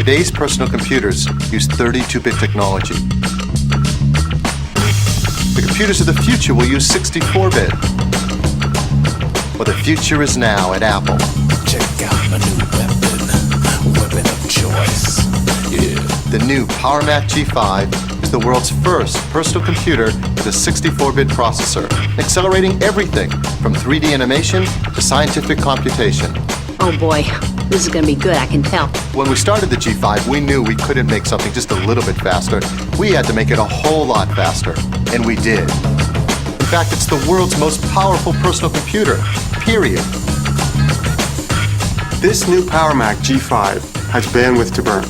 today's personal computers use 32-bit technology. The computers of the future will use 64-bit. Well, the future is now at Apple. Check out my new weapon of choice. Yeah. The new PowerMac G5 is the world's first personal computer with a 64-bit processor, accelerating everything from 3D animation to scientific computation. Oh boy, this is going to be good, I can tell. When we started the G5, we knew we couldn't make something just a little bit faster. We had to make it a whole lot faster, and we did. In fact, it's the world's most powerful personal computer, period. This new PowerMac G5 has bandwidth to burn.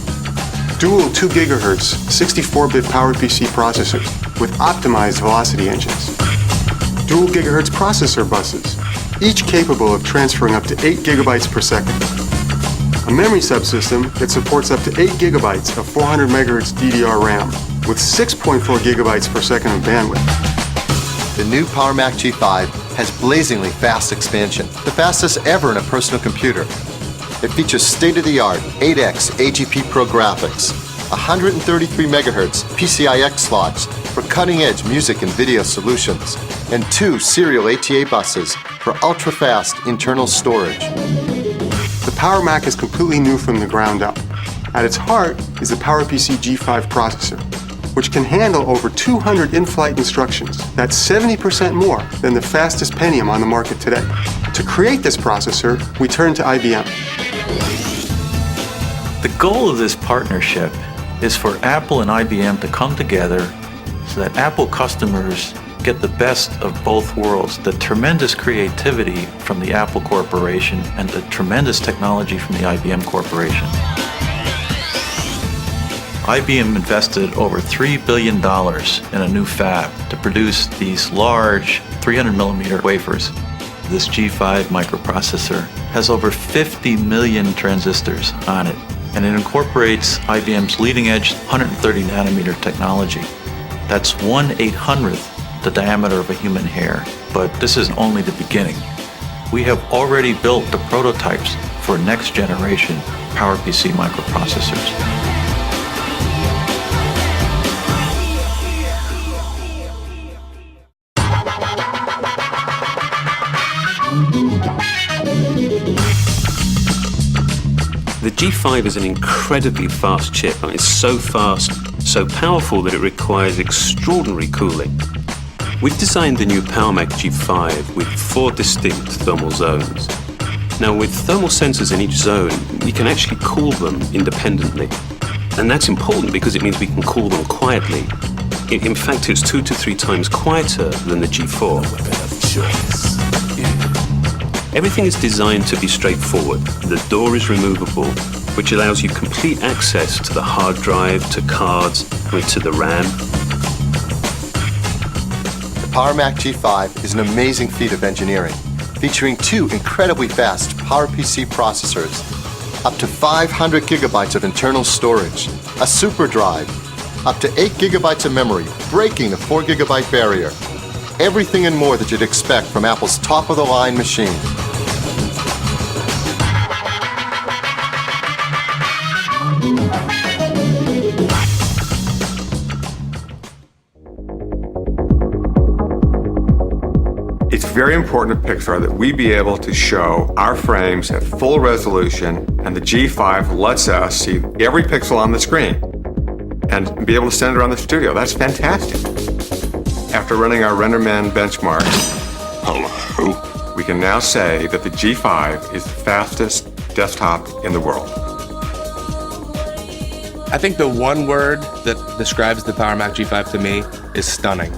Dual 2 GHz 64-bit PowerPC processors with optimized velocity engines. Dual gigahertz processor buses, each capable of transferring up to 8 gigabytes per second. A memory subsystem that supports up to 8 gigabytes of 400 megahertz DDR RAM with 6.4 gigabytes per second of bandwidth. The new PowerMac G5 has blazingly fast expansion, the fastest ever in a personal computer. It features state-of-the-art 8X AGP Pro graphics, 133 megahertz PCIX slots for cutting-edge music and video solutions, and 2 serial ATA buses for ultra-fast internal storage. The PowerMac is completely new from the ground up. At its heart is the PowerPC G5 processor, which can handle over 200 in-flight instructions. That's 70% more than the fastest Pentium on the market today. To create this processor, we turned to IBM. The goal of this partnership is for Apple and IBM to come together so that Apple customers get the best of both worlds, the tremendous creativity from the Apple Corporation and the tremendous technology from the IBM Corporation. IBM invested over $3 billion in a new fab to produce these large 300mm wafers. This G5 microprocessor has over 50 million transistors on it, and it incorporates IBM's leading-edge 130-nanometer technology. That's 1/800th the diameter of a human hair, but this is only the beginning. We have already built the prototypes for next-generation PowerPC microprocessors. The G5 is an incredibly fast chip. I mean, it's so fast, so powerful that it requires extraordinary cooling. We've designed the new PowerMac G5 with 4 distinct thermal zones. Now, with thermal sensors in each zone, we can actually cool them independently. And that's important because it means we can cool them quietly. In fact, it's 2 to 3 times quieter than the G4. Everything is designed to be straightforward. The door is removable, which allows you complete access to the hard drive, to cards, to the RAM. The PowerMac G5 is an amazing feat of engineering, featuring 2 incredibly fast PowerPC processors, up to 500 gigabytes of internal storage, a super drive, up to 8 gigabytes of memory, breaking the 4 gigabyte barrier. Everything and more that you'd expect from Apple's top-of-the-line machine. It's very important at Pixar that we be able to show our frames at full resolution, and the G5 lets us see every pixel on the screen and be able to send it around the studio. That's fantastic. After running our RenderMan benchmarks, we can now say that the G5 is the fastest desktop in the world. I think the one word that describes the PowerMac G5 to me is stunning.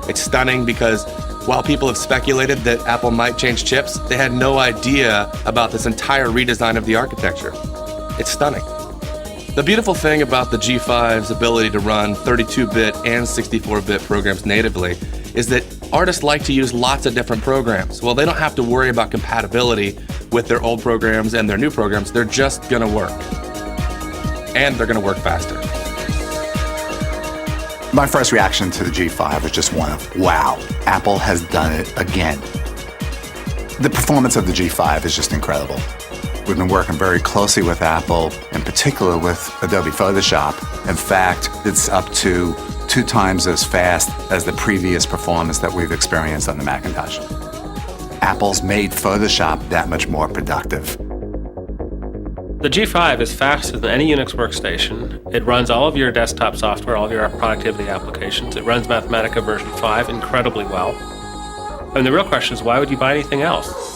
It's stunning because while people have speculated that Apple might change chips, they had no idea about this entire redesign of the architecture. It's stunning. The beautiful thing about the G5's ability to run 32-bit and 64-bit programs natively is that artists like to use lots of different programs. Well, they don't have to worry about compatibility with their old programs and their new programs. They're just gonna work. And they're gonna work faster. My first reaction to the G5 was just one of, wow, Apple has done it again. The performance of the G5 is just incredible. We've been working very closely with Apple, in particular with Adobe Photoshop. In fact, it's up to 2 times as fast as the previous performance that we've experienced on the Macintosh. Apple's made Photoshop that much more productive. The G5 is faster than any Unix workstation. It runs all of your desktop software, all of your productivity applications. It runs Mathematica version 5 incredibly well. And the real question is, why would you buy anything else?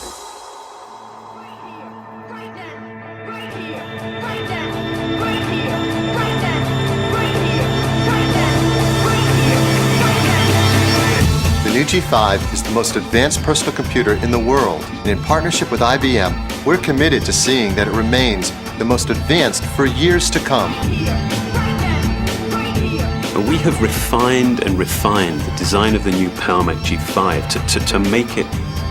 The new G5 is the most advanced personal computer in the world, and in partnership with IBM, we're committed to seeing that it remains the most advanced for years to come. But we have refined and refined the design of the new Power Mac G5 to make it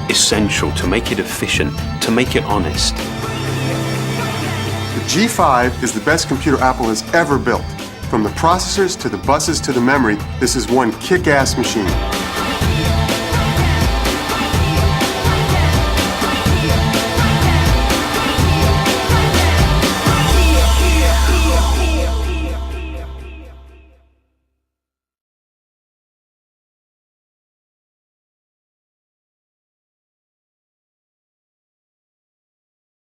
essential, to make it efficient, to make it honest. The G5 is the best computer Apple has ever built. From the processors to the buses to the memory, this is one kick-ass machine.